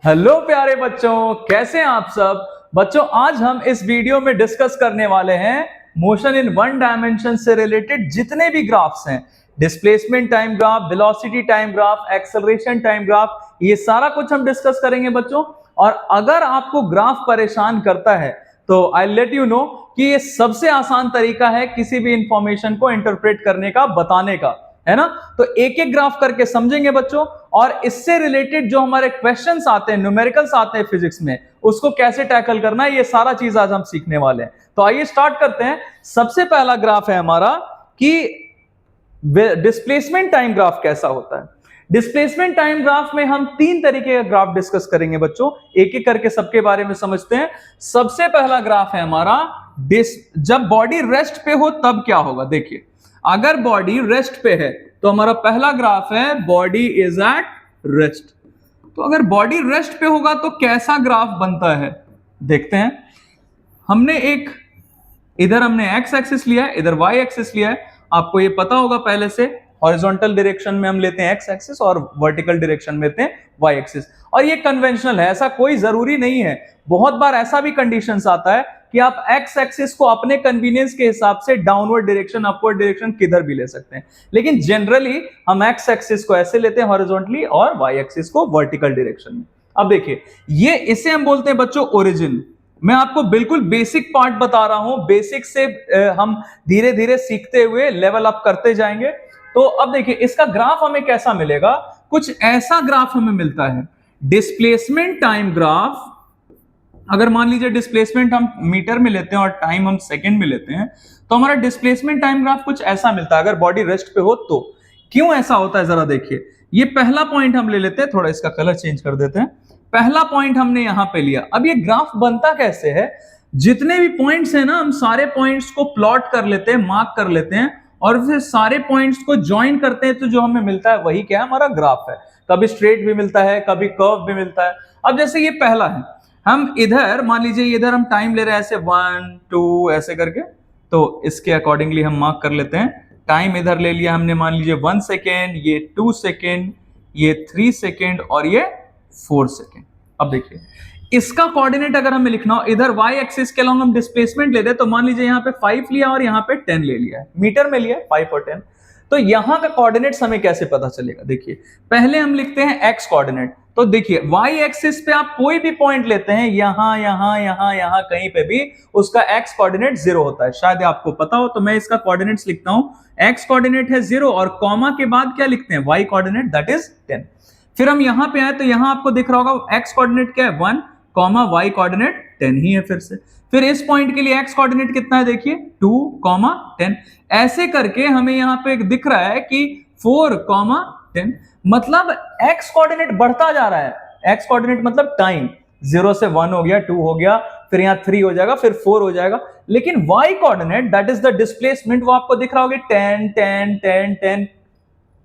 Hello प्यारे बच्चों, कैसे हैं आप सब। बच्चों, आज हम इस वीडियो में डिस्कस करने वाले हैं मोशन इन वन डायमेंशन से रिलेटेड जितने भी ग्राफ्स हैं, displacement time graph, velocity time graph, acceleration time graph, ये सारा कुछ हम डिस्कस करेंगे बच्चों। और अगर आपको ग्राफ परेशान करता है तो आई लेट यू नो कि ये सबसे आसान तरीका है किसी भी इंफॉर्मेशन को इंटरप्रेट करने का, बताने का, है ना। तो एक एक ग्राफ करके समझेंगे बच्चों, और इससे रिलेटेड जो हमारे क्वेश्चंस आते हैं, न्यूमेरिकल्स आते हैं फिजिक्स में, उसको कैसे टैकल करना है, ये सारा चीज आज हम सीखने वाले हैं। तो आइए स्टार्ट करते हैं। सबसे पहला ग्राफ है हमारा कि डिस्प्लेसमेंट टाइम ग्राफ कैसा होता है। डिस्प्लेसमेंट टाइम ग्राफ में हम तीन तरीके का ग्राफ डिस्कस करेंगे बच्चों, एक एक करके सबके बारे में समझते हैं। सबसे पहला ग्राफ है हमारा जब बॉडी रेस्ट पे हो तब क्या होगा। देखिए, अगर बॉडी रेस्ट पे है तो हमारा पहला ग्राफ है बॉडी इज एट रेस्ट। तो अगर बॉडी रेस्ट पे होगा तो कैसा ग्राफ बनता है, देखते हैं। इधर हमने एक्स एक्सिस लिया है, इधर वाई एक्सिस लिया है। आपको ये पता होगा पहले से, हॉरिजॉन्टल डायरेक्शन में हम लेते हैं एक्स एक्सिस और वर्टिकल डायरेक्शन में लेते हैं वाई एक्सिस। और ये कन्वेंशनल है, ऐसा कोई जरूरी नहीं है। बहुत बार ऐसा भी कंडीशंस आता है कि आप एक्स एक्सिस को अपने कन्वीनियंस के हिसाब से डाउनवर्ड डायरेक्शन, अपवर्ड डायरेक्शन किधर भी ले सकते हैं, लेकिन जनरली हम एक्स एक्सिस को ऐसे लेते हैं हॉरिजॉन्टली और वाई एक्सिस को वर्टिकल डायरेक्शन में। अब देखिए, इसे हम बोलते हैं बच्चों ओरिजिन। मैं आपको बिल्कुल बेसिक पार्ट बता रहा हूं, बेसिक से हम धीरे धीरे सीखते हुए लेवल अप करते जाएंगे। तो अब देखिए, इसका ग्राफ हमें कैसा मिलेगा, कुछ ऐसा ग्राफ हमें मिलता है। डिस्प्लेसमेंट टाइम ग्राफ, अगर मान लीजिए डिस्प्लेसमेंट हम मीटर में लेते हैं और टाइम हम सेकंड में लेते हैं, तो हमारा डिस्प्लेसमेंट टाइम ग्राफ कुछ ऐसा मिलता है अगर बॉडी रेस्ट पे हो तो। क्यों ऐसा होता है जरा देखिए। ये पहला पॉइंट हम ले लेते हैं, थोड़ा इसका कलर चेंज कर देते हैं। पहला पॉइंट हमने यहां पे लिया। अब ये ग्राफ बनता कैसे है, जितने भी पॉइंट्स हैं ना, हम सारे पॉइंट्स को प्लॉट कर लेते हैं, मार्क कर लेते हैं, और फिर सारे पॉइंट्स को ज्वाइन करते हैं, तो जो हमें मिलता है वही क्या है, हमारा ग्राफ है। कभी स्ट्रेट भी मिलता है, कभी कर्व भी मिलता है। अब जैसे ये पहला है, हम इधर मान लीजिए इधर हम टाइम ले रहे हैं ऐसे 1 2 ऐसे करके, तो इसके अकॉर्डिंगली हम मार्क कर लेते हैं। टाइम इधर ले लिया हमने, मान लीजिए 1 सेकेंड, ये 2 सेकेंड, ये 3 सेकेंड और ये 4 सेकेंड। अब देखिए, इसका कोऑर्डिनेट अगर हमें लिखना हो, इधर y एक्सिस के अलॉन्ग हम डिस्प्लेसमेंट ले दे, तो मान लीजिए यहाँ पे 5 लिया और यहाँ पे 10 ले लिया है, मीटर में लिया 5 और 10। तो यहाँ का कोऑर्डिनेट्स हमें कैसे पता चलेगा, देखिए पहले हम लिखते हैं x कोऑर्डिनेट। तो देखिए y एक्सिस पे आप कोई भी पॉइंट लेते हैं, यहां यहां यहां यहां कहीं पे भी, उसका x कोऑर्डिनेट 0 होता है। शायद आपको पता हो, तो मैं इसका कोऑर्डिनेट्स लिखता हूं। x कोऑर्डिनेट है 0 और कॉमा के बाद क्या लिखते हैं, y कोऑर्डिनेट दैट इज 10। फिर हम यहां पे आए तो यहां आपको दिख रहा होगा x कोऑर्डिनेट क्या है 1, कॉमा y कोऑर्डिनेट 10 ही है फिर इस पॉइंट के लिए x कोऑर्डिनेट कितना है, देखिए 2, 10। ऐसे करके हमें यहां पे दिख रहा है कि 4, 10, मतलब x कोऑर्डिनेट बढ़ता जा रहा है। x कोऑर्डिनेट मतलब टाइम, 0 से 1 हो गया, 2 हो गया, फिर यहां 3 हो जाएगा, फिर 4 हो जाएगा। लेकिन y coordinate that is the displacement, वो आपको दिख रहा होगा 10 10 10 10।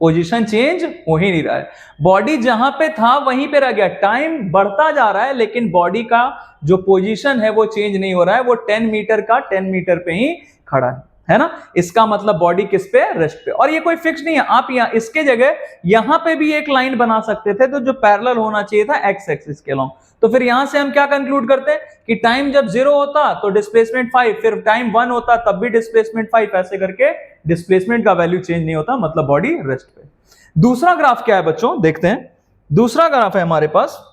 पोजीशन चेंज हो ही नहीं रहा है, बॉडी जहां पे था वहीं पे रह गया। टाइम बढ़ता जा रहा है लेकिन बॉडी का जो पोजीशन है वो चेंज नहीं हो रहा है, वो 10 मीटर का 10 मीटर पे ही खड़ा है ना। इसका मतलब बॉडी किस पे, रेस्ट पे। और ये कोई फिक्स नहीं है, आप यहाँ इसके जगह यहां पे भी एक लाइन बना सकते थे, तो जो पैरेलल होना चाहिए था एक्स एक्सिस के अलॉन्ग। तो फिर यहां से हम क्या कंक्लूड करते हैं कि टाइम जब 0 होता तो डिस्प्लेसमेंट 5, फिर टाइम 1 होता तब भी डिस्प्लेसमेंट 5, ऐसे करके डिस्प्लेसमेंट का वैल्यू चेंज नहीं होता, मतलब बॉडी रेस्ट पे। दूसरा ग्राफ क्या है बच्चों, देखते हैं। दूसरा ग्राफ है हमारे पास,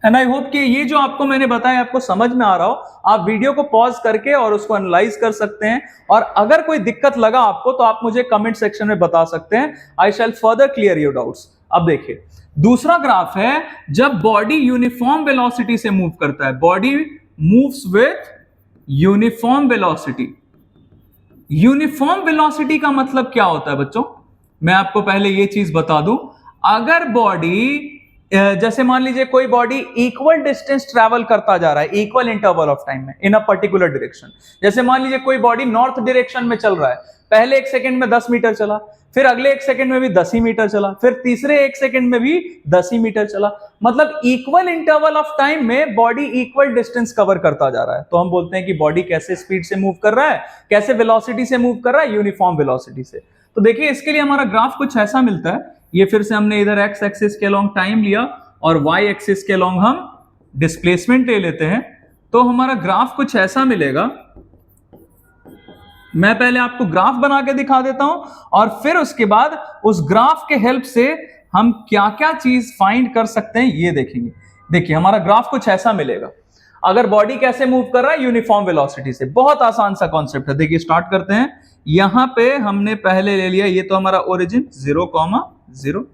एंड आई होप कि ये जो आपको मैंने बताया आपको समझ में आ रहा हो। आप वीडियो को पॉज करके और उसको एनालाइज कर सकते हैं, और अगर कोई दिक्कत लगा आपको तो आप मुझे कमेंट सेक्शन में बता सकते हैं। आई शैल फर्दर क्लियर योर डाउट्स। अब देखिए, दूसरा ग्राफ है जब बॉडी यूनिफॉर्म वेलोसिटी से मूव करता है। Body moves with uniform velocity. Uniform velocity का मतलब क्या होता है बच्चों, मैं आपको पहले ये चीज बता दूं। अगर बॉडी, जैसे मान लीजिए कोई बॉडी इक्वल डिस्टेंस ट्रैवल करता जा रहा है इक्वल इंटरवल ऑफ टाइम में इन अ पर्टिकुलर डायरेक्शन। जैसे मान लीजिए कोई बॉडी नॉर्थ डायरेक्शन में चल रहा है, पहले 1 सेकंड में 10 मीटर चला, फिर अगले 1 सेकंड में भी 10 ही मीटर चला, फिर तीसरे 1 सेकंड में भी 10 ही मीटर चला। मतलब इक्वल इंटरवल ऑफ टाइम में बॉडी इक्वल डिस्टेंस कवर करता जा रहा है। तो हम बोलते हैं कि बॉडी कैसे स्पीड से मूव कर रहा है, कैसे वेलोसिटी से मूव कर रहा है, यूनिफॉर्म वेलोसिटी से। तो देखिए, इसके लिए हमारा ग्राफ कुछ ऐसा मिलता है। ये फिर से हमने इधर एक्स एक्सिस के अलॉन्ग टाइम लिया, और वाई एक्सिस के अलोंग हम डिस्प्लेसमेंट ले लेते हैं, तो हमारा ग्राफ कुछ ऐसा मिलेगा। मैं पहले आपको ग्राफ बना के दिखा देता हूं और फिर उसके बाद उस ग्राफ के हेल्प से हम क्या क्या चीज फाइंड कर सकते हैं ये देखेंगे। देखिए हमारा ग्राफ कुछ ऐसा मिलेगा। अगर बॉडी कैसे मूव कर रहा है, यूनिफॉर्म वेलोसिटी से। बहुत आसान सा कॉन्सेप्ट है। देखिए स्टार्ट करते हैं। यहां पे हमने पहले ले लिया, ये तो हमारा ओरिजिन 0,0।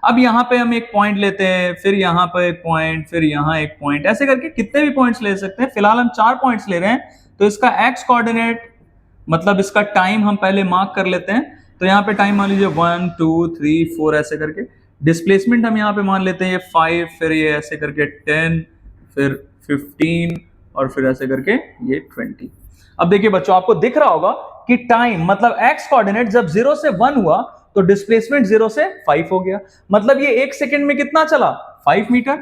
अब यहां पे हम एक पॉइंट लेते हैं, फिर यहां पे एक पॉइंट, फिर यहां एक पॉइंट, ऐसे करके कितने भी पॉइंट्स ले सकते हैं। फिलहाल हम 4 पॉइंट्स ले रहे हैं, तो इसका एक्स कोऑर्डिनेट मतलब इसका टाइम हम पहले मार्क कर लेते हैं। तो यहाँ पे टाइम मान लीजिए 1 2 3 4 ऐसे करके। डिस्प्लेसमेंट हम यहाँ पे मान लेते हैं ये 5, फिर ये ऐसे करके 10, फिर 15 और फिर ऐसे करके ये 20। अब देखिए बच्चों, आपको दिख रहा होगा कि टाइम मतलब एक्स कोऑर्डिनेट जब 0 से 1 हुआ तो डिस्प्लेसमेंट 0 से 5 हो गया। मतलब ये 1 सेकंड में कितना चला, 5 मीटर।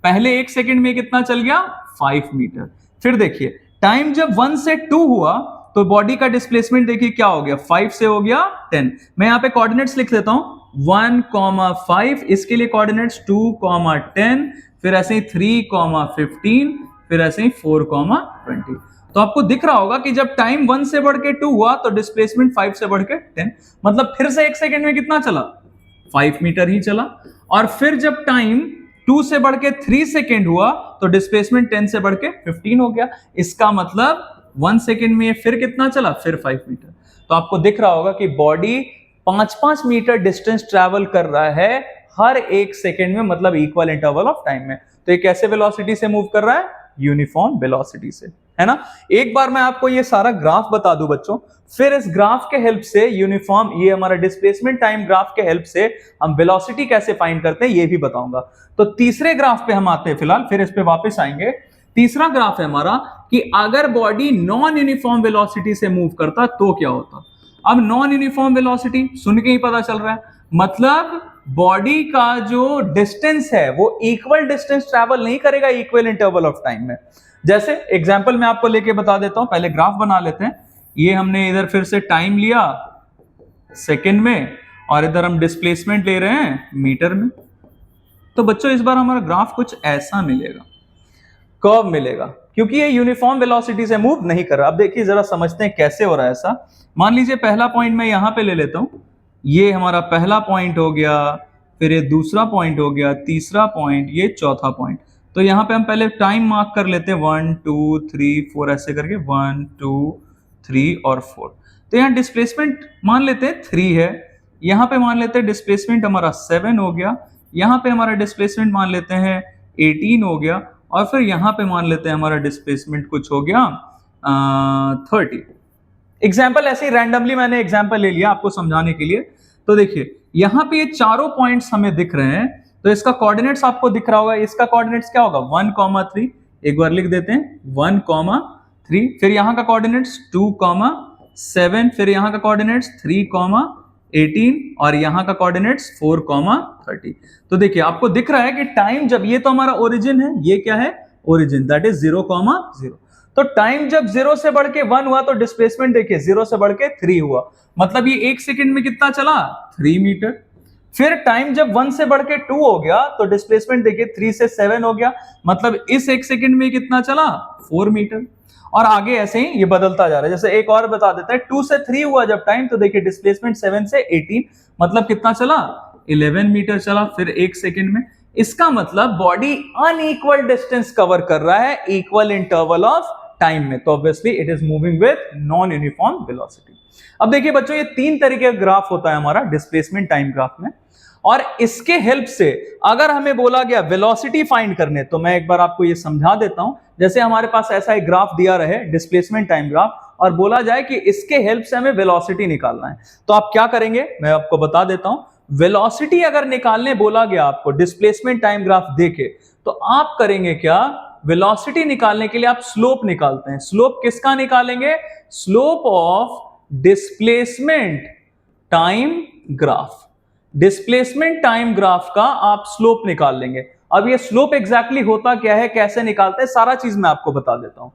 पहले 1 सेकंड में कितना चल गया, 5 मीटर। फिर देखिए टाइम जब 1 से 2 हुआ तो बॉडी का डिस्प्लेसमेंट देखिए क्या हो गया, 5 से हो गया 10। मैं यहाँ पे कोऑर्डिनेट्स लिख लेता हूं, 1,5, इसके लिए कोऑर्डिनेट्स 2,10, फिर ऐसे ही 3,15, फिर ऐसे ही 4,20। तो आपको दिख रहा होगा कि जब टाइम 1 से बढ़ के 2 हुआ तो डिस्प्लेसमेंट 5 से बढ़ के 10। मतलब फिर से 1 सेकंड में कितना चला, 5 मीटर ही चला। और फिर जब टाइम 2 से बढ़ के 3 सेकंड हुआ तो डिस्प्लेसमेंट 10 से बढ़ के 15 हो गया। इसका मतलब 1 सेकंड में फिर कितना चला, फिर 5 मीटर। तो आपको दिख रहा होगा कि बॉडी 5-5 मीटर डिस्टेंस ट्रैवल कर रहा है हर 1 सेकंड में, मतलब इक्वल इंटरवल ऑफ टाइम में। तो ये कैसे वेलोसिटी से मूव कर रहा है, यूनिफॉर्म वेलोसिटी से, है ना। एक बार मैं आपको ये सारा ग्राफ बता दूं बच्चों, फिर इस ग्राफ के हेल्प से यूनिफॉर्म, ये हमारा डिस्प्लेसमेंट टाइम ग्राफ के हेल्प से हम वेलोसिटी कैसे फाइंड करते हैं ये भी बताऊंगा। तो तीसरे ग्राफ पे हम आते हैं फिलहाल, फिर इस पे वापस आएंगे। तीसरा ग्राफ है हमारा कि अगर बॉडी नॉन यूनिफॉर्म वेलोसिटी से मूव करता तो क्या होता। अब नॉन यूनिफॉर्म वेलोसिटी सुन के ही पता चल रहा है, मतलब बॉडी का जो डिस्टेंस है वो इक्वल डिस्टेंस ट्रैवल नहीं करेगा इक्वल इंटरवल ऑफ टाइम में। जैसे एग्जांपल मैं आपको लेके बता देता हूं, पहले ग्राफ बना लेते हैं। ये हमने इधर फिर से टाइम लिया सेकंड में और इधर हम डिस्प्लेसमेंट ले रहे हैं मीटर में। तो बच्चों इस बार हमारा ग्राफ कुछ ऐसा मिलेगा, कर्व मिलेगा, क्योंकि ये यूनिफॉर्म वेलोसिटी से मूव नहीं कर रहा। अब देखिए जरा समझते हैं कैसे हो रहा है ऐसा। मान लीजिए पहला पॉइंट मैं यहां पे ले लेता हूं, ये हमारा पहला पॉइंट हो गया, फिर ये दूसरा पॉइंट हो गया, तीसरा पॉइंट, ये चौथा पॉइंट। तो यहां पे हम पहले टाइम मार्क कर लेते हैं 1 2 3 4 ऐसे करके 1 2 3 और 4। तो यहाँ डिस्प्लेसमेंट मान लेते हैं 3 है, यहाँ पे मान लेते हैं डिस्प्लेसमेंट हमारा 7 हो गया, यहाँ पे हमारा डिस्प्लेसमेंट मान लेते हैं 18 हो गया, और फिर यहां पे मान लेते हैं हमारा डिस्प्लेसमेंट कुछ हो गया 30। एग्जाम्पल ऐसे ही रैंडमली मैंने एग्जाम्पल ले लिया आपको समझाने के लिए। तो देखिए यहां पे ये चारों पॉइंट्स हमें दिख रहे हैं, तो इसका कोऑर्डिनेट्स आपको दिख रहा होगा। इसका कोऑर्डिनेट्स क्या होगा, 1,3। एक बार लिख देते हैं 1,3, फिर यहां का कोऑर्डिनेट्स 2,7, फिर यहां का कोऑर्डिनेट्स 3,18 और यहां का कोऑर्डिनेट्स 4,30। तो देखिए आपको दिख रहा है कि टाइम जब, ये तो हमारा ओरिजिन है, ये क्या है, ओरिजिन, दैट इज 0,0। तो टाइम जब 0 से बढ़ के 1 हुआ तो डिस्प्लेसमेंट देखिए 0 से बढ़ के 3 हुआ, मतलब ये 1 सेकंड में कितना चला, 3 मीटर। फिर टाइम जब 1 से बढ़ के 2 हो गया तो डिस्प्लेसमेंट देखिए 3 से 7 हो गया, मतलब इस 1 सेकंड में कितना चला, 4 मीटर। और आगे ऐसे ही ये बदलता जा रहा है। जैसे एक और बता देता है, 2 से 3 हुआ जब टाइम, तो देखिए डिस्प्लेसमेंट 7 से 18, मतलब कितना चला, 11 मीटर चला, फिर 1 सेकंड में। इसका मतलब बॉडी अनइक्वल डिस्टेंस कवर कर रहा है इक्वल इंटरवल ऑफ टाइम में, तो obviously it is moving with non uniform velocity. अब देखिए बच्चों, ये 3 तरीके का ग्राफ होता है हमारा डिस्प्लेसमेंट टाइम ग्राफ में, और इसके हेल्प से अगर हमें बोला गया वेलोसिटी फाइंड करने, तो मैं एक बार आपको ये समझा देता हूं। जैसे हमारे पास ऐसा एक ग्राफ दिया रहे डिस्प्लेसमेंट टाइम ग्राफ, और बोला जाए कि इसके हेल्प से हमें वेलोसिटी निकालना है, तो आप क्या करेंगे मैं आपको बता देता हूं। वेलोसिटी अगर निकालने बोला गया आपको डिस्प्लेसमेंट टाइम ग्राफ देके, तो आप करेंगे क्या, वेलोसिटी निकालने के लिए आप स्लोप निकालते हैं। स्लोप किसका निकालेंगे, slope of displacement time graph. Displacement time graph का आप स्लोप निकाल लेंगे। अब ये स्लोप एग्जैक्टली होता क्या है, कैसे निकालते हैं, सारा चीज मैं आपको बता देता हूं।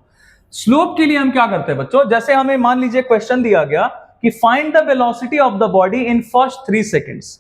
स्लोप के लिए हम क्या करते हैं बच्चों, जैसे हमें मान लीजिए क्वेश्चन दिया गया कि find the velocity of the body in first 3 seconds.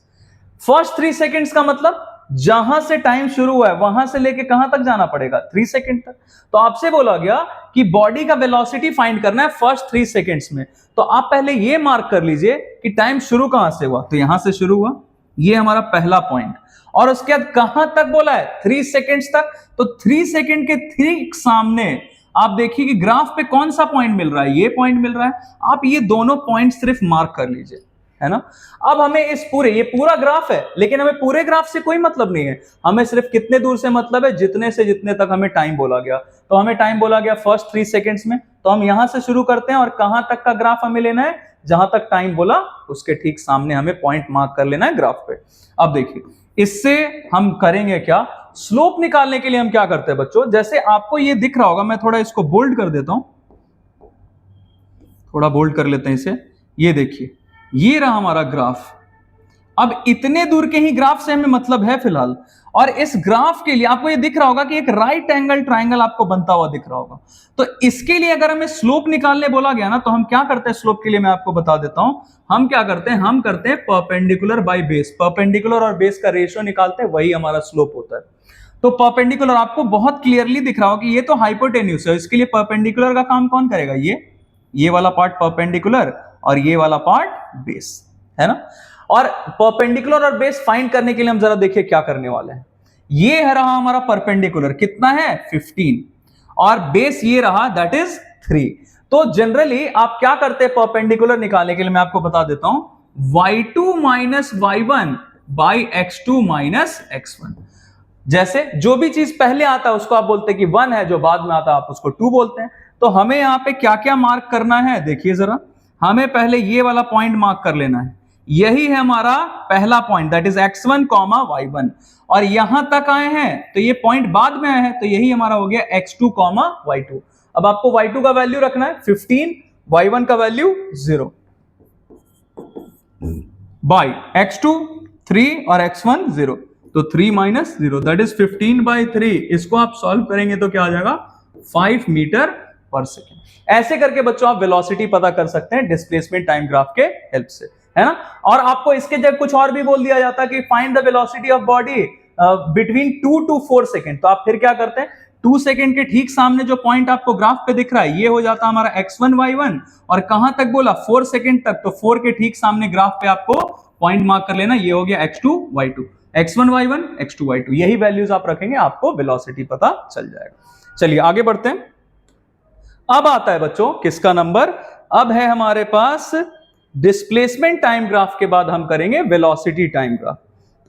First 3 seconds का मतलब जहां से टाइम शुरू हुआ है वहां से लेके कहां तक जाना पड़ेगा, 3 सेकंड तक। तो आपसे बोला गया कि बॉडी का वेलोसिटी फाइंड करना है फर्स्ट 3 सेकंड्स में। तो आप पहले ये मार्क कर लीजिए कि टाइम शुरू कहां से हुआ, तो यहां से शुरू हुआ, ये हमारा पहला पॉइंट, और उसके बाद कहां तक बोला है, 3 सेकंड्स तक। तो 3 सेकंड के ठीक सामने आप देखिए कि ग्राफ पे कौन सा पॉइंट मिल रहा है, ये पॉइंट मिल रहा है। आप ये दोनों पॉइंट सिर्फ मार्क कर लीजिए, है ना। अब हमें इस पूरे, ये पूरा ग्राफ है, लेकिन हमें पूरे ग्राफ से कोई मतलब नहीं है, हमें सिर्फ कितने दूर से मतलब है, जितने से जितने तक हमें टाइम बोला गया। तो हमें टाइम बोला गया फर्स्ट 3 सेकंड्स में, तो हम यहां से शुरू करते हैं और कहां तक का ग्राफ हमें लेना है, जहां तक टाइम बोला उसके ठीक सामने हमें पॉइंट मार्क कर लेना है ग्राफ पे। अब देखिए इससे हम करेंगे क्या, स्लोप निकालने के लिए हम क्या करते हैं बच्चों, जैसे आपको ये दिख रहा होगा, मैं थोड़ा इसको बोल्ड कर देता हूं, थोड़ा बोल्ड कर लेते हैं इसे। ये देखिए ये रहा हमारा ग्राफ। अब इतने दूर के ही ग्राफ से हमें मतलब है फिलहाल, और इस ग्राफ के लिए आपको ये दिख रहा होगा कि एक राइट एंगल ट्राइंगल आपको बनता हुआ दिख रहा होगा। तो इसके लिए अगर हमें स्लोप निकालने बोला गया ना, तो हम क्या करते हैं स्लोप के लिए, मैं आपको बता देता हूं। हम क्या करते हैं, हम करते हैं परपेंडिकुलर बाय बेस, परपेंडिकुलर और बेस का रेशियो निकालते हैं, वही हमारा स्लोप होता है। तो परपेंडिकुलर आपको बहुत क्लियरली दिख रहा होगा कि ये तो हाइपोटेन्यूज है, इसके लिए परपेंडिकुलर का काम कौन करेगा, ये वाला पार्ट परपेंडिकुलर और ये वाला पार्ट बेस, है ना। और परपेंडिकुलर और बेस फाइंड करने के लिए हम जरा देखिए क्या करने वाले हैं। ये है रहा हमारा परपेंडिकुलर, कितना है 15, और बेस ये रहा दैट इज 3। तो जनरली आप क्या करते हैं परपेंडिकुलर निकालने के लिए, मैं आपको बता देता हूं, y2 minus y1 by x2 minus x1। जैसे जो भी चीज पहले आता है उसको आप बोलते हैं कि 1 है, जो बाद में आता है आप उसको 2 बोलते हैं। तो हमें यहां पे क्या क्या मार्क करना है, देखिए जरा, हमें पहले ये वाला पॉइंट मार्क कर लेना है, यही है हमारा पहला point that is x1, y1, और यहां तक आए हैं तो ये पॉइंट बाद में आए हैं, तो यही हमारा हो गया x2, y2। अब आपको y2 का वैल्यू रखना है 15, y1 का वैल्यू 0, बाई x2 3 और x1 0, तो 3 माइनस 0 दैट इज 15 बाई 3। इसको आप सॉल्व करेंगे तो क्या आ जाएगा, 5 मीटर पर सेकेंड। ऐसे करके बच्चों आप वेलोसिटी पता कर सकते हैं डिस्प्लेसमेंट टाइम ग्राफ के हेल्प से, है ना। और आपको इसके जब कुछ और भी बोल दिया जाता कि find the velocity of body between 2 to 4 second, तो आप फिर क्या करते हैं, 2 सेकेंड के ठीक सामने जो पॉइंट आपको ग्राफ पे दिख रहा है ये हो जाता हमारा x1 y1, और कहां तक बोला 4 सेकेंड तक, तो 4 के ठीक सामने ग्राफ पे आपको पॉइंट मार्क कर लेना, ये हो गया x2 y2, x1 y1 x2 y2, यही वैल्यूज आप रखेंगे, आपको वेलोसिटी पता चल जाएगा। चलिए आगे बढ़ते हैं। अब आता है बच्चों किसका नंबर, अब है हमारे पास डिस्प्लेसमेंट टाइम ग्राफ के बाद हम करेंगे वेलोसिटी टाइम ग्राफ।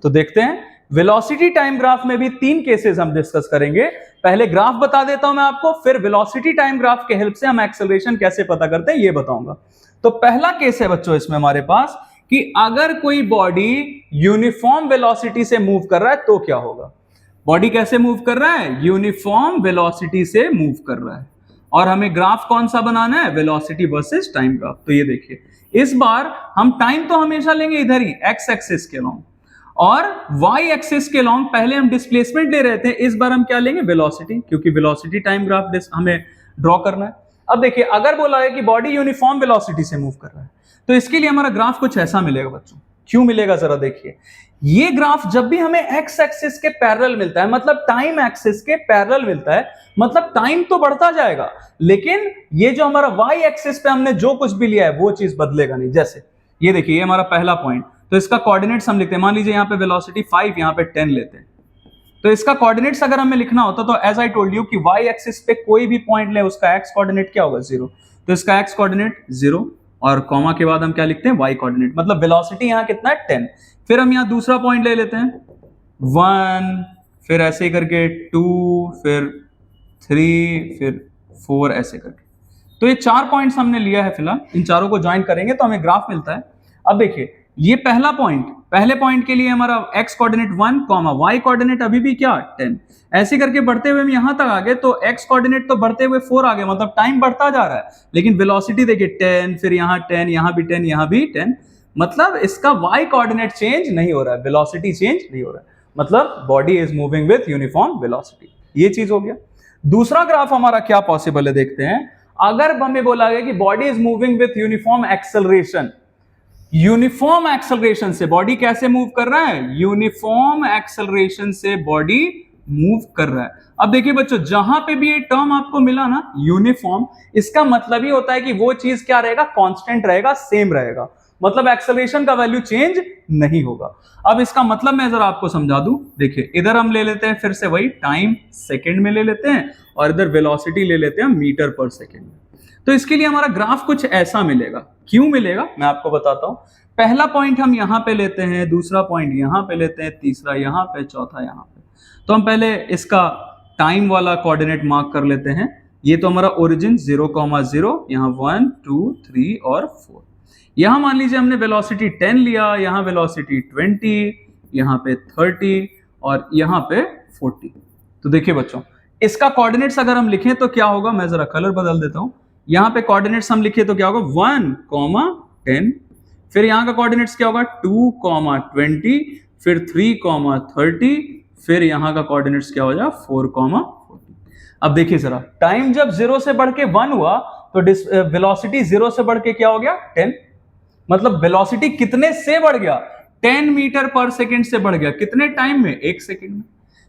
तो देखते हैं वेलोसिटी टाइम ग्राफ में भी 3 केसेस हम डिस्कस करेंगे। पहले ग्राफ बता देता हूं मैं आपको, फिर वेलोसिटी टाइम ग्राफ के हेल्प से हम एक्सेलरेशन कैसे पता करते हैं ये बताऊंगा। तो पहला केस है बच्चों इसमें हमारे पास कि अगर कोई बॉडी यूनिफॉर्म वेलोसिटी से मूव कर रहा है तो क्या होगा। बॉडी कैसे मूव कर रहा है, यूनिफॉर्म वेलोसिटी से मूव कर रहा है, और हमें ग्राफ कौन सा बनाना है, वेलोसिटी वर्सेस टाइम ग्राफ। तो ये देखिए इस बार हम टाइम तो हमेशा लेंगे इधर ही एक्स एक्सिस के लॉन्ग, और वाई एक्सिस के लॉन्ग पहले हम डिस्प्लेसमेंट ले रहे थे, इस बार हम क्या लेंगे, वेलोसिटी, क्योंकि वेलोसिटी टाइम ग्राफ हमें ड्रॉ करना है। अब देखिए अगर बोला है कि बॉडी यूनिफॉर्म वेलोसिटी से मूव कर रहा है, तो इसके लिए हमारा ग्राफ कुछ ऐसा मिलेगा बच्चों। क्यों मिलेगा जरा देखिए, ये ग्राफ जब भी हमें एक्स एक्सिस के पैरेलल मिलता है, मतलब टाइम एक्सिस के पैरेलल मिलता है, मतलब टाइम तो बढ़ता जाएगा, लेकिन ये जो हमारा वाई एक्सिस पे हमने जो कुछ भी लिया है वो चीज बदलेगा नहीं। जैसे ये देखिए ये हमारा पहला पॉइंट, तो इसका कोऑर्डिनेट्स हम लिखते हैं, मान लीजिए यहाँ पे वेलोसिटी 5, यहाँ पे 10 लेते हैं, तो इसका कोऑर्डिनेट्स अगर हमें लिखना होता तो एज आई टोल्ड यू कि वाई एक्सिस पे कोई भी पॉइंट ले उसका एक्स कोऑर्डिनेट क्या होगा, 0, तो इसका एक्स कोऑर्डिनेट 0, और कॉमा के बाद हम क्या लिखते हैं, वाई कोऑर्डिनेट, मतलब वेलोसिटी यहाँ कितना है 10। फिर हम यहाँ दूसरा पॉइंट ले लेते हैं 1, फिर ऐसे करके 2, फिर 3, फिर 4, ऐसे करके। तो ये 4 पॉइंट्स हमने लिया है फिलहाल, इन चारों को ज्वाइन करेंगे तो हमें ग्राफ मिलता है। अब देखिए ये पहला पॉइंट, पहले पॉइंट के लिए हमारा x कोऑर्डिनेट 1, y कोऑर्डिनेट अभी भी क्या 10, ऐसे करके बढ़ते हुए हम यहां तक आ गए, तो x कोऑर्डिनेट तो बढ़ते हुए 4 आ गए, मतलब टाइम बढ़ता जा रहा है, लेकिन वेलोसिटी देखिए 10, फिर यहां 10, यहां भी 10, यहां भी 10, मतलब इसका y कोऑर्डिनेट चेंज नहीं हो रहा है, वेलोसिटी चेंज नहीं हो रहा है, मतलब body is moving with uniform velocity. ये चीज हो गया। दूसरा ग्राफ हमारा क्या पॉसिबल है देखते हैं। अगर हमें बोला गया कि body is moving with uniform acceleration, uniform acceleration से बॉडी कैसे मूव कर रहा है, यूनिफॉर्म एक्सेलरेशन से बॉडी मूव कर रहा है। अब देखिए बच्चों, जहां पे भी ये टर्म आपको मिला ना यूनिफॉर्म, इसका मतलब ही होता है कि वो चीज क्या रहेगा, कांस्टेंट रहेगा, सेम रहेगा, मतलब एक्सेलरेशन का वैल्यू चेंज नहीं होगा। अब इसका मतलब मैं जरा आपको समझा दूं, देखिए इधर हम ले लेते हैं फिर से वही टाइम सेकंड में ले लेते हैं और इधर वेलोसिटी ले लेते हैं मीटर पर सेकंड में। तो इसके लिए हमारा ग्राफ कुछ ऐसा मिलेगा। क्यों मिलेगा मैं आपको बताता हूं। पहला पॉइंट हम यहां पे लेते हैं, दूसरा पॉइंट यहां पे लेते हैं, तीसरा यहां पे, चौथा यहां पे। तो हम पहले इसका टाइम वाला कोऑर्डिनेट मार्क कर लेते हैं। ये तो हमारा ओरिजिन 0,0, यहाँ 1 2 3 और 4। यहां मान लीजिए हमने वेलोसिटी 10 लिया, यहां वेलोसिटी 20, यहां पे 30 और यहां पे 40। तो देखिए बच्चों, इसका कोऑर्डिनेट्स अगर हम लिखें तो क्या होगा, मैं जरा कलर बदल देता हूं। यहां पे कोऑर्डिनेट्स हम लिखे तो क्या होगा 1,10, फिर यहां का कोऑर्डिनेट्स क्या होगा 2,20, फिर 3,30, फिर यहां का कोऑर्डिनेट्स क्या हो जाएगा 4,40। अब देखिए जरा, टाइम जब 0 से बढ़ के 1 हुआ तो वेलोसिटी 0 से बढ़ के क्या हो गया 10, मतलब वेलोसिटी कितने से बढ़ गया, 10 मीटर पर सेकंड से बढ़ गया। कितने टाइम में, 1 सेकंड में।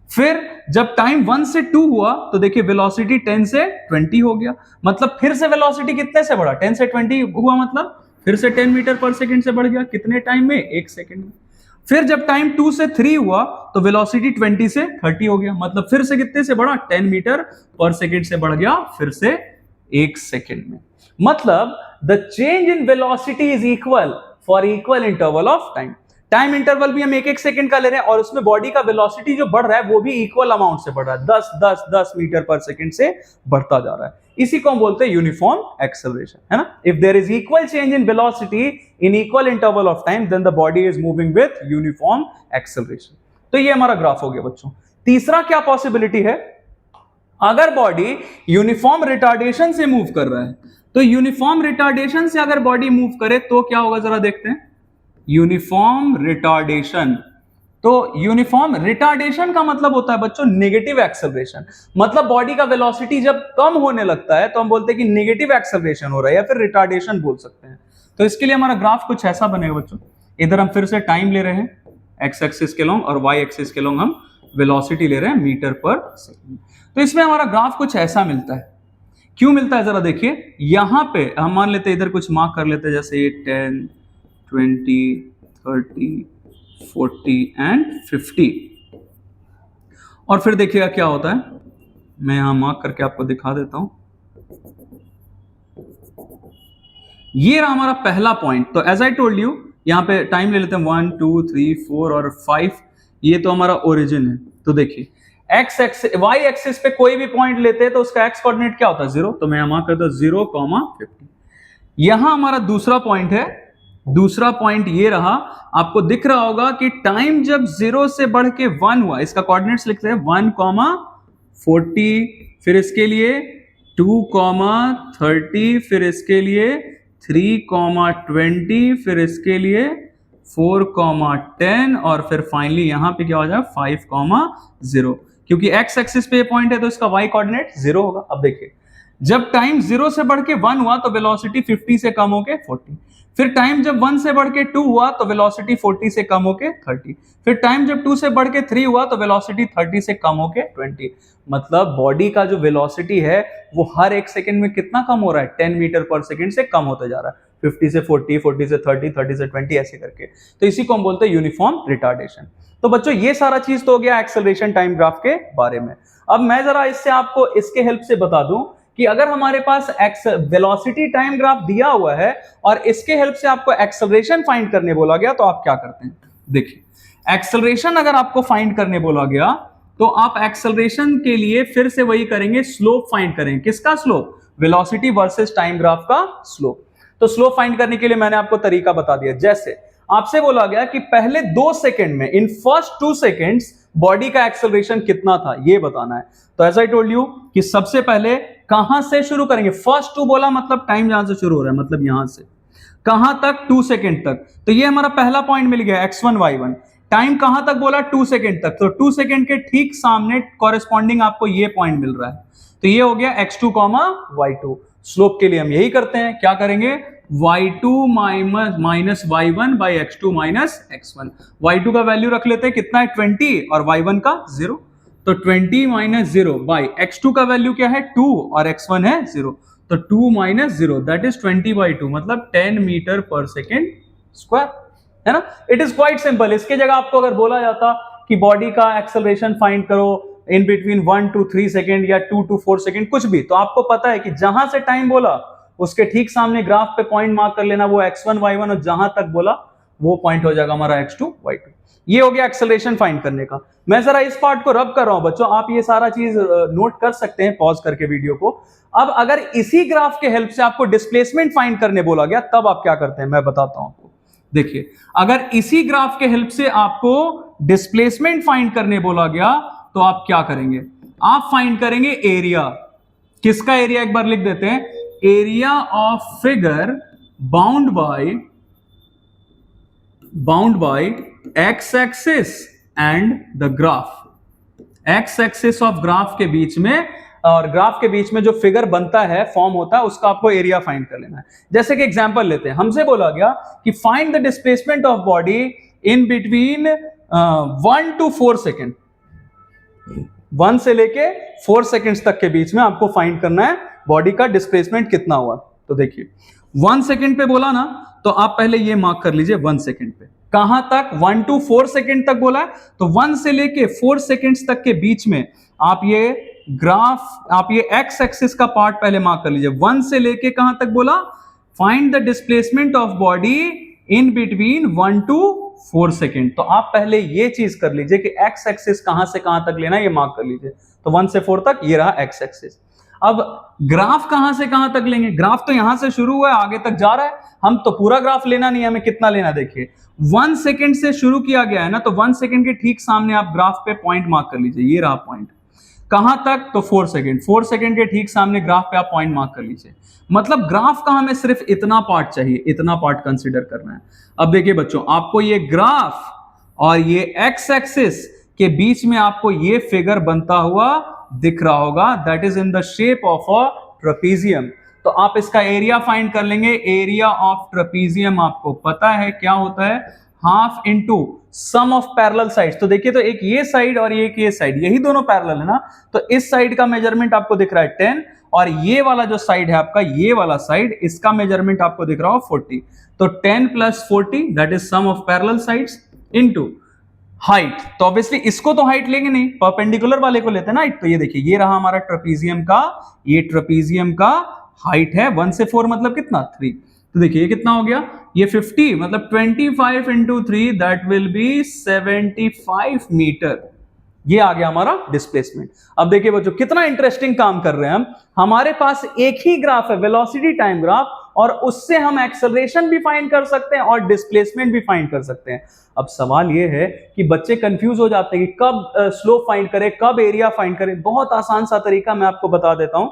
फिर जब टाइम 1 से 2 हुआ तो देखिए वेलोसिटी 10 से 20 हो गया, मतलब फिर से वेलोसिटी कितने से बढ़ा, 10 से 20 हुआ, मतलब फिर से 10 मीटर पर सेकंड से बढ़ गया। कितने टाइम में, 1 सेकंड में। फिर जब टाइम 2 से 3 हुआ तो वेलोसिटी 20 से 30 हो गया, मतलब फिर से कितने से बढ़ा, 10 मीटर पर सेकंड से बढ़ गया, फिर से 1 सेकंड में। मतलब the change in velocity is equal for equal interval of time. Time interval भी हम 1-1 सेकंड का ले रहे हैं और उसमें बॉडी का वेलोसिटी जो बढ़ रहा है वो भी इक्वल अमाउंट से बढ़ रहा है, 10 मीटर पर सेकंड से बढ़ता जा रहा है। इसी को हम बोलते हैं यूनिफॉर्म एक्सेलरेशन, है ना। If there is equal change in velocity in equal interval of time then the body is moving with uniform acceleration. तो ये हमारा ग्राफ हो गया बच्चों। तीसरा क्या पॉसिबिलिटी है, अगर बॉडी यूनिफॉर्म रिटार्डेशन से मूव कर रहा है, तो यूनिफॉर्म रिटार्डेशन से अगर बॉडी मूव करे तो क्या होगा, जरा देखते हैं। यूनिफॉर्म रिटार्डेशन, तो यूनिफॉर्म रिटार्डेशन का मतलब होता है बच्चों नेगेटिव एक्सेलरेशन, मतलब बॉडी का वेलोसिटी जब कम होने लगता है तो हम बोलते हैं कि नेगेटिव एक्सेलरेशन हो रहा है या फिर रिटार्डेशन बोल सकते हैं। तो इसके लिए हमारा ग्राफ कुछ ऐसा बनेगा बच्चों। इधर हम फिर से टाइम ले रहे हैं एक्स एक्सिस के लॉन्ग और वाई एक्सिस के लॉन्ग हम वेलोसिटी ले रहे हैं मीटर पर सेकंड। तो इसमें हमारा ग्राफ कुछ ऐसा मिलता है। क्यों मिलता है जरा देखिए, यहां पे हम मान लेते हैं इधर कुछ मार्क कर लेते हैं, जैसे 10 20 30 40 एंड 50। और फिर देखिएगा क्या होता है, मैं यहां मार्क करके आपको दिखा देता हूं। ये रहा हमारा पहला पॉइंट। तो एज आई टोल्ड यू, यहां पे टाइम ले लेते हैं 1 2 3 4 और 5। ये तो हमारा ओरिजिन है। तो देखिए एक्स एक्सिस वाई एक्सिस पे कोई भी पॉइंट लेते हैं तो उसका एक्स कोऑर्डिनेट क्या होता है 0, तो मैं यहां मार्क करता हूं 0,50। यहां हमारा दूसरा पॉइंट है, दूसरा पॉइंट ये रहा, आपको दिख रहा होगा कि टाइम जब 0 से बढ़ के 1 हुआ, इसका कोऑर्डिनेट्स लिखते हैं 1,40, फिर इसके लिए 2,30, फिर इसके लिए 3,20, फिर इसके लिए 4,10 और फिर फाइनली यहां पे क्या हो जाएगा 5,0, क्योंकि एक्स एक्सिस पे पॉइंट है तो इसका वाई कोऑर्डिनेट 0 होगा। अब देखिए जब टाइम 0 से बढ़ के 1 हुआ तो वेलोसिटी 50 से कम होके 40, फिर टाइम जब 1 से बढ़ के 2 हुआ तो वेलोसिटी 40 से कम होके 30, फिर टाइम जब 2 से बढ़ के 3 हुआ तो वेलोसिटी 30 से कम होके 20। मतलब बॉडी का जो वेलोसिटी है वो हर 1 सेकंड में कितना कम हो रहा है, 10 मीटर पर सेकंड से कम होता जा रहा है, 50 से 40, 40 से 30, 30 से 20 ऐसे करके। तो इसी को हम बोलते हैं यूनिफॉर्म रिटार्डेशन। तो बच्चों ये सारा चीज तो हो गया एक्सेलरेशन टाइम ग्राफ के बारे में। अब मैं जरा इससे आपको इसके हेल्प से बता दूं कि अगर हमारे पास वेलोसिटी टाइम ग्राफ दिया हुआ है और इसके हेल्प से आपको एक्सेलरेशन फाइंड करने बोला गया तो आप क्या करते हैं। देखिए एक्सेलरेशन अगर आपको फाइंड करने बोला गया तो आप एक्सेलरेशन के लिए फिर से वही करेंगे, स्लोप फाइंड करेंगे। किसका slope, velocity versus time graph का स्लोप। तो स्लोप फाइंड करने के लिए मैंने आपको तरीका बता दिया। जैसे आपसे बोला गया कि पहले 2 सेकंड में, इन फर्स्ट 2 सेकंड्स बॉडी का एक्सेलरेशन कितना था ये बताना है। तो एज आई टोल्ड यू कि सबसे पहले कहां से शुरू करेंगे, फर्स्ट 2 बोला मतलब टाइम जहां से शुरू हो रहा है, मतलब यहां से कहां तक, 2 सेकंड तक। तो ये हमारा पहला पॉइंट मिल गया x1 y1। टाइम कहां तक बोला, 2 सेकंड तक, तो 2 सेकंड के ठीक सामने कॉरेस्पॉन्डिंग आपको ये पॉइंट मिल रहा है, तो ये हो गया x2, y2। स्लोप के लिए हम यही करते हैं, क्या करेंगे, y2 minus y1 by x2 minus x1। y2 का वैल्यू रख लेते हैं, कितना है 20 और y1 का 0, तो 20 माइनस 0 बाई x2 का वैल्यू क्या है 2 और x1 है 0, तो 2 माइनस 0 दैट इज 20/2, मतलब 10 मीटर पर सेकेंड स्क्वायर, है ना। It is quite simple. इसके जगह आपको अगर बोला जाता कि बॉडी का एक्सेलरेशन फाइंड करो इन बिटवीन 1 to 3 सेकेंड या 2 to 4 सेकेंड, कुछ भी, तो आपको पता है कि जहां से टाइम बोला उसके ठीक सामने ग्राफ पे पॉइंट मार्क कर लेना, वो x1 y1, और जहां तक बोला वो पॉइंट हो जाएगा हमारा x2 y2। ये हो गया एक्सेलरेशन फाइंड करने का। मैं जरा इस पार्ट को रब कर रहा हूं बच्चों, आप ये सारा चीज नोट कर सकते हैं पॉज करके वीडियो को। अब अगर इसी ग्राफ के हेल्प से आपको डिस्प्लेसमेंट फाइंड करने बोला गया, तब आप क्या करते हैं, मैं बताता हूं आपको। देखिए, अगर इसी ग्राफ के हेल्प से आपको डिस्प्लेसमेंट फाइंड करने बोला गया, तो आप क्या करेंगे, आप फाइंड करेंगे एरिया। किसका एरिया, एक बार लिख देते हैं, area of figure bound by x axis and the graph. X axis of graph के बीच में और ग्राफ के बीच में जो फिगर बनता है, फॉर्म होता है, उसका आपको एरिया फाइंड कर लेना है। जैसे कि एग्जांपल लेते हैं, हमसे बोला गया कि find the displacement of body in between 1 to 4 second. 1 से लेके 4 सेकेंड्स तक के बीच में आपको फाइंड करना है बॉडी का डिस्प्लेसमेंट कितना हुआ। तो देखिए 1 सेकेंड पे बोला ना, तो आप पहले ये मार्क कर लीजिए 1 सेकेंड पे। कहां तक, 1 to 4 सेकेंड तक बोला है, तो 1 से लेके 4 सेकेंड्स तक के बीच में आप ये ग्राफ, आप ये एक्स एक्सिस का पार्ट पहले मार्क कर लीजिए। 1 से लेके कहां तक बोला, find the displacement of body in between 1 to 4 second. तो आप पहले ये चीज कर लीजिए कि एक्स एक्सिस कहां से कहां तक लेना है, ये मार्क कर लीजिए। तो 1 से 4 तक ये रहा एक्स एक्सिस। अब ग्राफ कहां से कहां तक लेंगे, ग्राफ तो यहां से शुरू हुआ है, आगे तक जा रहा है, हम तो पूरा ग्राफ लेना नहीं है, हमें कितना लेना, देखिए 1 सेकेंड से शुरू किया गया है ना, तो 1 सेकेंड के ठीक सामने आप ग्राफ पे पॉइंट मार्क कर लीजिए, ये रहा पॉइंट। कहां तक, तो 4 सेकेंड, 4 सेकेंड के ठीक सामने ग्राफ पे आप पॉइंट मार्क कर लीजिए। मतलब ग्राफ का हमें सिर्फ इतना पार्ट चाहिए, इतना पार्ट कंसीडर करना है। अब देखिए बच्चों, आपको ये ग्राफ और ये एक्स एक्सिस के बीच में आपको ये फिगर बनता हुआ दिख रहा होगा, that is in the shape of a trapezium. तो आप इसका एरिया फाइंड कर लेंगे। एरिया ऑफ ट्रेपीजियम आपको पता है क्या होता है, half into sum of parallel sides. तो देखिए, तो एक ये साइड और एक ये साइड, यही दोनों पैरेलल है ना, तो इस साइड का मेजरमेंट आपको दिख रहा है 10, और ये वाला जो साइड है आपका, ये वाला साइड, इसका मेजरमेंट आपको दिख रहा हो 40। तो 10 + 40 that is sum of parallel sides into height. तो ऑब्वियसली इसको तो हाइट लेंगे नहीं, परपेंडिकुलर वाले को लेते हैं ना हाइट। तो ये देखिए, ये रहा हमारा ट्रेपीजियम का, ये ट्रेपीजियम का हाइट है 1 से 4 मतलब कितना 3। तो देखिए ये कितना हो गया, ये 50 मतलब 25 × 3 दैट विल बी 75 मीटर। ये आ गया हमारा डिस्प्लेसमेंट। अब देखिए बच्चों, कितना इंटरेस्टिंग काम कर रहे हैं हम। हमारे पास एक ही ग्राफ है, वेलोसिटी टाइम ग्राफ, और उससे हम एक्सेलरेशन भी फाइंड कर सकते हैं और डिस्प्लेसमेंट भी फाइंड कर सकते हैं। अब सवाल ये है कि बच्चे कंफ्यूज हो जाते हैं कि कब स्लोप फाइंड करें, कब एरिया फाइंड करें। बहुत आसान सा तरीका मैं आपको बता देता हूं।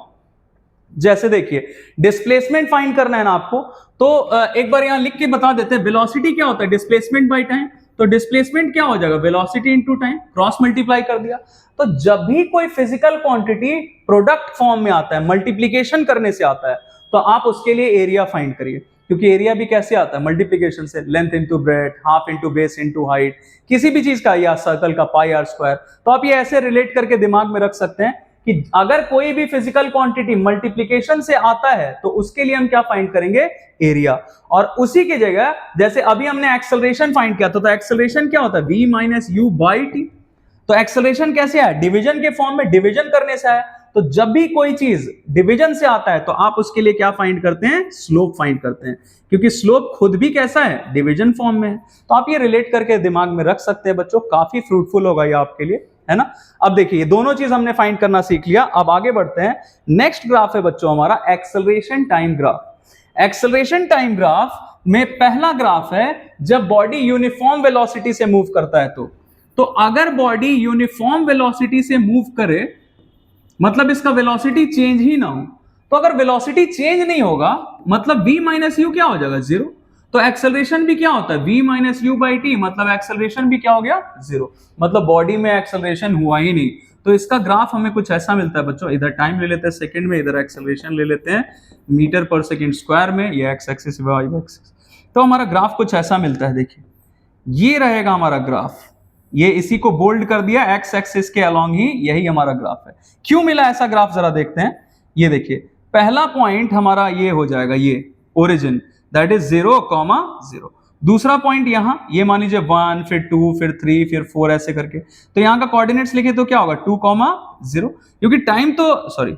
जैसे देखिए, डिस्प्लेसमेंट फाइंड करना है ना आपको, तो एक बार यहां लिख के बता देते हैं, वेलोसिटी क्या होता है, डिस्प्लेसमेंट बाय टाइम। तो डिस्प्लेसमेंट क्या हो जाएगा, velocity into time, cross multiply कर दिया। तो जब भी कोई फिजिकल क्वांटिटी प्रोडक्ट फॉर्म में आता है, मल्टीप्लीकेशन करने से आता है, तो आप उसके लिए एरिया फाइंड करिए, क्योंकि एरिया भी कैसे आता है, मल्टीप्लीकेशन से, length into breadth, half into base into height, किसी भी चीज का, या सर्कल का पाई आर स्क्वायर। तो आप ये ऐसे रिलेट करके दिमाग में रख सकते हैं कि अगर कोई भी फिजिकल क्वांटिटी मल्टीप्लिकेशन से आता है, तो उसके लिए हम क्या फाइंड करेंगे, एरिया। और उसी की जगह जैसे अभी हमने एक्सेलरेशन फाइंड किया, तो एक्सेलरेशन क्या होता है, v - u/t। तो एक्सेलरेशन कैसे आया, डिवीजन के फॉर्म में, डिवीजन करने से आया। तो जब भी कोई चीज डिवीजन से आता है, तो आप उसके लिए क्या फाइंड करते हैं, स्लोप फाइंड करते हैं, क्योंकि स्लोप खुद भी कैसा है, डिवीजन फॉर्म में है। तो आप ये रिलेट करके दिमाग में रख सकते हैं बच्चों, काफी फ्रूटफुल होगा ये आपके लिए, है ना। अब देखिए, दोनों चीज हमने फाइंड करना सीख लिया। अब आगे बढ़ते हैं। नेक्स्ट ग्राफ है बच्चों हमारा acceleration time graph. Acceleration time graph में पहला ग्राफ है जब बॉडी यूनिफॉर्म वेलोसिटी से मूव करता है। तो अगर बॉडी यूनिफॉर्म वेलोसिटी से मूव करे, मतलब इसका वेलोसिटी चेंज ही ना हो। तो अगर वेलोसिटी चेंज नहीं होगा, मतलब v - u क्या हो जाएगा, 0। तो एक्सेलरेशन भी क्या होता है, v - u/t, मतलब एक्सेलरेशन भी क्या हो गया, 0। मतलब बॉडी में एक्सेलरेशन हुआ ही नहीं। तो इसका ग्राफ हमें कुछ ऐसा मिलता है बच्चों, इधर टाइम ले लेते हैं सेकंड में, इधर एक्सेलरेशन ले लेते हैं मीटर पर सेकंड स्क्वायर में, ये एक्स एक्सिस वाई एक्सिस। तो हमारा ग्राफ कुछ ऐसा मिलता है, देखिए ये रहेगा हमारा ग्राफ, ये इसी को बोल्ड कर दिया, एक्स एक्सिस के अलोंग ही यही हमारा ग्राफ है। क्यों मिला ऐसा ग्राफ जरा देखते हैं। ये देखिए पहला पॉइंट हमारा ये हो जाएगा, ये ओरिजिन दैट इज 0,0। दूसरा पॉइंट यहां ये मान लीजिए 1, फिर 2, फिर 3, फिर 4 ऐसे करके, तो यहां का कोऑर्डिनेट्स लिखे तो क्या होगा 2,0, क्योंकि टाइम तो सॉरी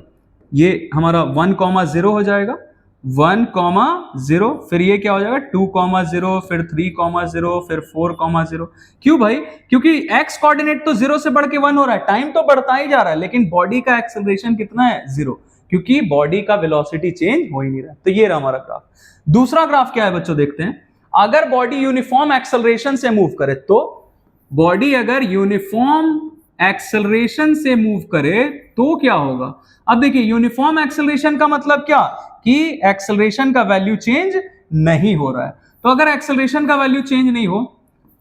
ये हमारा 1,0 हो जाएगा, 1,0, फिर ये क्या हो जाएगा 2,0, फिर 3,0, फिर 4,0। क्यों भाई, क्योंकि x कोऑर्डिनेट तो 0 से बढ़ के 1 हो रहा है, टाइम तो बढ़ता ही जा रहा है, लेकिन बॉडी का एक्सेलरेशन कितना है 0, क्योंकि बॉडी का वेलोसिटी चेंज हो ही नहीं रहा। तो ये रहा हमारा ग्राफ। दूसरा ग्राफ क्या है बच्चों, देखते हैं। अगर बॉडी यूनिफॉर्म एक्सेलरेशन से मूव करे, तो बॉडी अगर यूनिफॉर्म एक्सेलरेशन से मूव करे तो क्या होगा। अब देखिए यूनिफॉर्म एक्सेलरेशन का मतलब क्या, कि एक्सेलरेशन का वैल्यू चेंज नहीं हो रहा है। तो अगर एक्सेलरेशन का वैल्यू चेंज नहीं हो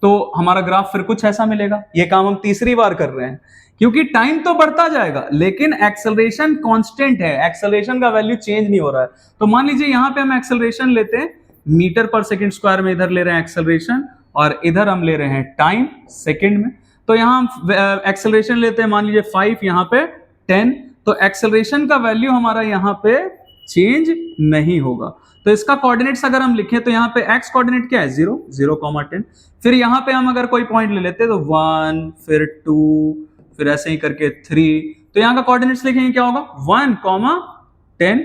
तो हमारा ग्राफ फिर कुछ ऐसा मिलेगा। ये काम हम तीसरी बार कर रहे हैं, क्योंकि टाइम तो बढ़ता जाएगा लेकिन एक्सेलरेशन कांस्टेंट है, एक्सेलरेशन का वैल्यू चेंज नहीं हो रहा है। तो मान लीजिए यहां पे हम एक्सेलरेशन लेते हैं मीटर पर सेकंड स्क्वायर में, इधर ले रहे हैं एक्सेलरेशन और इधर हम ले रहे हैं टाइम सेकंड में। तो यहां हम एक्सेलरेशन लेते हैं मान लीजिए 5, यहां पे 10, तो एक्सेलरेशन का वैल्यू हमारा यहां पे चेंज नहीं होगा। तो इसका कोऑर्डिनेट्स अगर हम लिखें तो यहां पे x कोऑर्डिनेट क्या है 0, 0,10। फिर यहां पे हम अगर कोई पॉइंट ले लेते तो 1, फिर 2, फिर ऐसे ही करके 3, तो यहां का कोऑर्डिनेट्स लिखेंगे क्या होगा 1,10,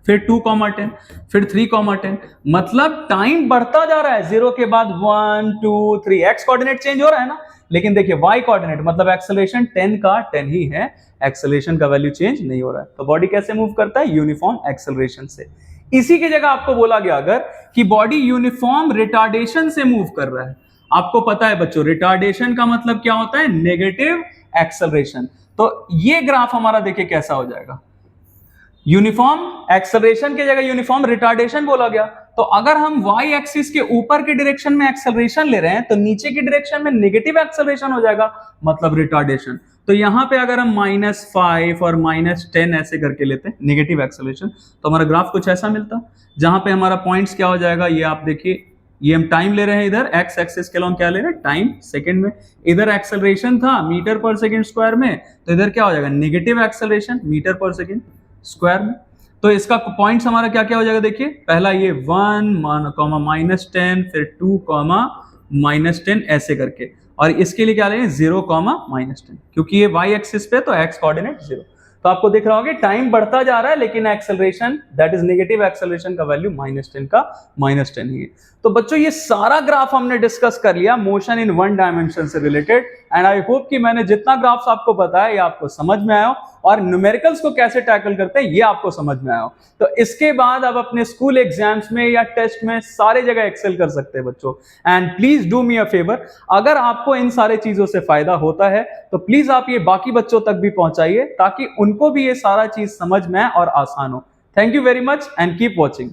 फिर 2,10, फिर 3,10। मतलब टाइम बढ़ता जा रहा है, 0 के बाद 1, 2, 3, x कोऑर्डिनेट चेंज हो रहा है ना, लेकिन देखिए y कोऑर्डिनेट मतलब एक्सेलरेशन 10 का 10 ही है, एक्सेलरेशन का वैल्यू चेंज नहीं हो रहा है। तो बॉडी कैसे मूव करता है, यूनिफॉर्म एक्सेलरेशन से। इसी की जगह आपको बोला गया अगर कि बॉडी यूनिफॉर्म रिटार्डेशन से मूव कर रहा है। आपको पता है बच्चों रिटार्डेशन का मतलब क्या होता है, नेगेटिव एक्सेलरेशन। तो ये ग्राफ हमारा देखिए कैसा हो जाएगा, यूनिफॉर्म एक्सेलरेशन की जगह यूनिफॉर्म रिटार्डेशन बोला गया। तो अगर हम y एक्सिस के ऊपर के डायरेक्शन में एक्सेलरेशन ले रहे हैं तो नीचे की डायरेक्शन में नेगेटिव एक्सेलरेशन हो जाएगा, मतलब रिटार्डेशन। तो यहां पे अगर हम -5 और -10 ऐसे करके लेते हैं नेगेटिव एक्सेलरेशन, तो हमारा ग्राफ कुछ ऐसा मिलता, जहां पे हमारा पॉइंट्स क्या हो जाएगा, ये आप देखिए, ये हम टाइम ले रहे हैं, इधर x एक्सिस के अलॉन्ग क्या ले रहे हैं टाइम सेकंड में, इधर एक्सेलरेशन था मीटर पर सेकंड स्क्वायर में, तो इधर क्या हो जाएगा नेगेटिव एक्सेलरेशन मीटर पर सेकंड स्क्वायर में। तो इसका पॉइंट्स हमारा क्या क्या हो जाएगा, देखिए पहला ये 1, -10, फिर 2, -10 ऐसे करके, और इसके लिए क्या लेंगे 0, -10, क्योंकि ये y एक्सिस पे तो x कोऑर्डिनेट 0। तो आपको दिख रहा होगा टाइम बढ़ता जा रहा है लेकिन acceleration that is negative acceleration का वैल्यू -10 का -10 ही है। तो बच्चों ये सारा ग्राफ हमने डिस्कस कर लिया मोशन इन 1 डायमेंशन से रिलेटेड, एंड आई होप कि मैंने जितना ग्राफ्स आपको बताया ये आपको समझ में आया और न्यूमेरिकल्स को कैसे टैकल करते हैं ये आपको समझ में आया। तो इसके बाद आप अपने स्कूल एग्जाम्स में या टेस्ट में सारे जगह एक्सेल कर सकते हैं बच्चों। And please do me a favour, अगर आपको इन सारे चीजों से फायदा होता है तो प्लीज आप ये बाकी बच्चों तक भी पहुंचाइए ताकि उनको भी ये सारा चीज समझ में आए और आसान हो। Thank you very much and keep watching.